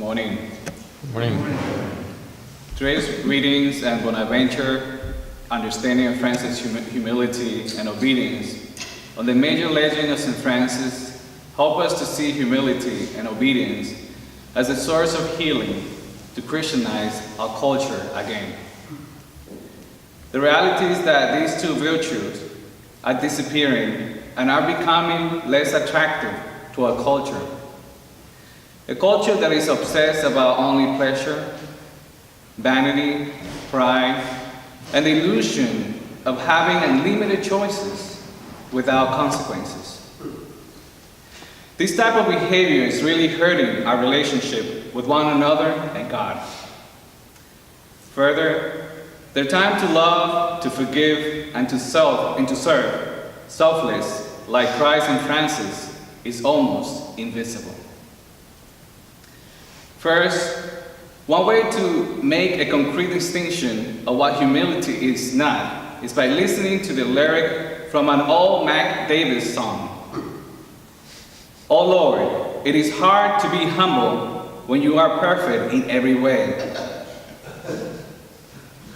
morning. Good morning. Today's readings and Bonaventure, understanding of Francis' humility and obedience on the major legend of St. Francis help us to see humility and obedience as a source of healing to Christianize our culture again. The reality is that these two virtues are disappearing and are becoming less attractive to our culture. A culture that is obsessed about only pleasure, vanity, pride, and the illusion of having unlimited choices without consequences. This type of behavior is really hurting our relationship with one another and God. Further, their time to love, to forgive, and to serve, selfless, like Christ and Francis, is almost invisible. First, one way to make a concrete distinction of what humility is not is by listening to the lyric from an old Mac Davis song. Oh Lord, it is hard to be humble when you are perfect in every way.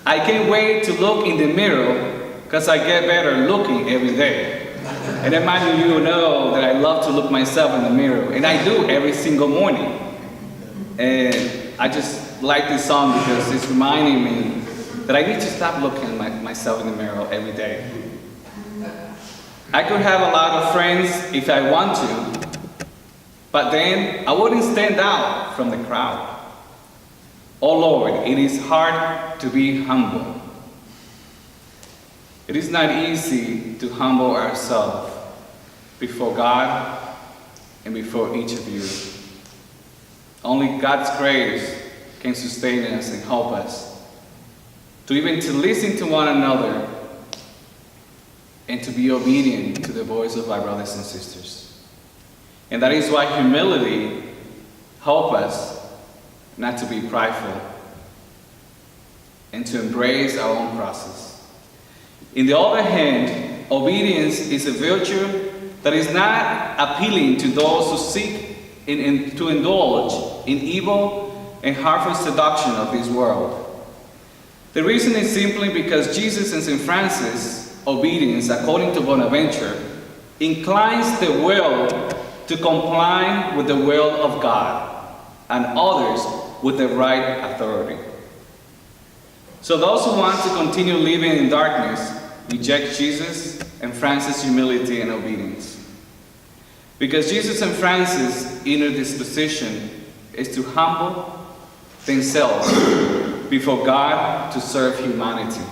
I can't wait to look in the mirror because I get better looking every day. And then many of you know that I love to look myself in the mirror, and I do every single morning. And I just like this song because it's reminding me that I need to stop looking at myself in the mirror every day. I could have a lot of friends if I want to, but then I wouldn't stand out from the crowd. Oh Lord, it is hard to be humble. It is not easy to humble ourselves before God and before each of you. Only God's grace can sustain us and help us to listen to one another and to be obedient to the voice of our brothers and sisters. And that is why humility helps us not to be prideful and to embrace our own process. On the other hand, obedience is a virtue that is not appealing to those who seek to indulge in evil and harmful seduction of this world. The reason is simply because Jesus and St. Francis' obedience, according to Bonaventure, inclines the will to comply with the will of God and others with the right authority. So those who want to continue living in darkness reject Jesus and Francis' humility and obedience. Because Jesus and Francis' inner disposition is to humble themselves before God to serve humanity.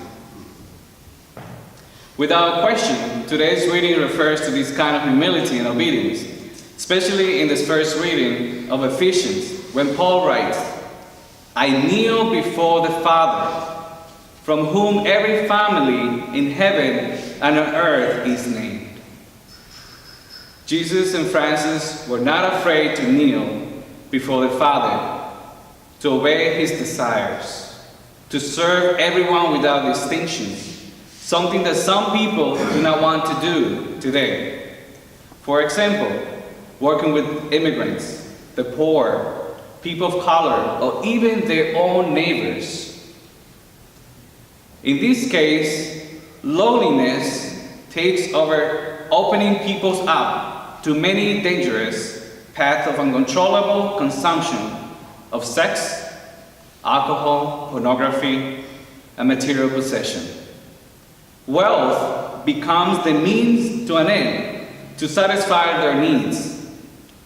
Without question, today's reading refers to this kind of humility and obedience, especially in this first reading of Ephesians, when Paul writes, I kneel before the Father, from whom every family in heaven and on earth is named. Jesus and Francis were not afraid to kneel before the Father, to obey his desires, to serve everyone without distinction, something that some people do not want to do today. For example, working with immigrants, the poor, people of color, or even their own neighbors. In this case, loneliness takes over, opening people up to many dangerous paths of uncontrollable consumption of sex, alcohol, pornography, and material possession. Wealth becomes the means to an end to satisfy their needs,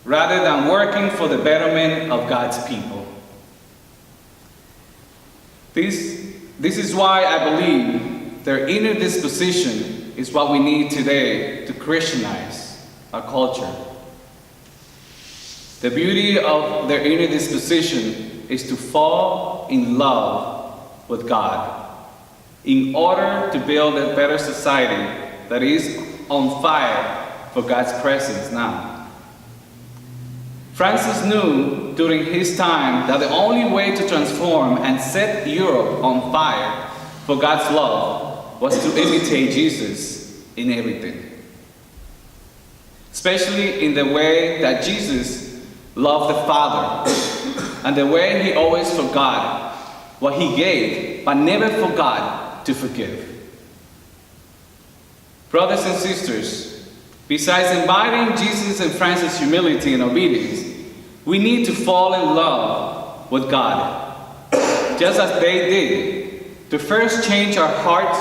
rather than working for the betterment of God's people. This is why I believe their inner disposition is what we need today to Christianize our culture. The beauty of their inner disposition is to fall in love with God in order to build a better society that is on fire for God's presence now. Francis knew during his time that the only way to transform and set Europe on fire for God's love was to imitate Jesus in everything. Especially in the way that Jesus loved the Father and the way he always forgot what he gave, but never forgot to forgive. Brothers and sisters, besides embodying Jesus and Francis' humility and obedience, we need to fall in love with God, just as they did, to first change our hearts,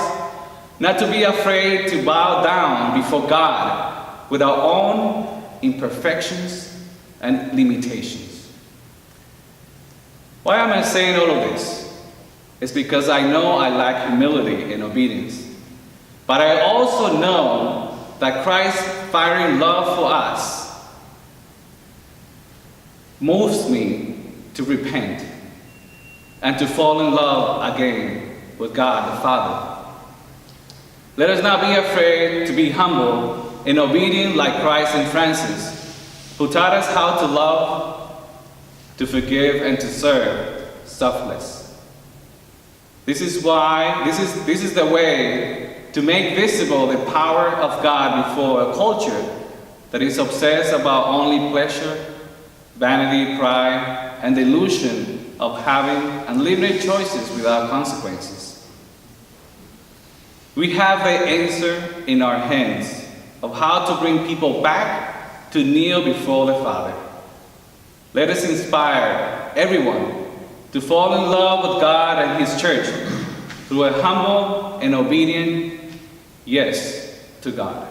not to be afraid to bow down before God with our own imperfections and limitations. Why am I saying all of this? It's because I know I lack humility and obedience. But I also know that Christ's fiery love for us moves me to repent and to fall in love again with God the Father. Let us not be afraid to be humble and obedient like Christ and Francis, who taught us how to love, to forgive, and to serve selfless. This is the way to make visible the power of God before a culture that is obsessed about only pleasure, vanity, pride, and the illusion of having unlimited choices without consequences. We have the answer in our hands of how to bring people back to kneel before the Father. Let us inspire everyone to fall in love with God and His church through a humble and obedient yes to God.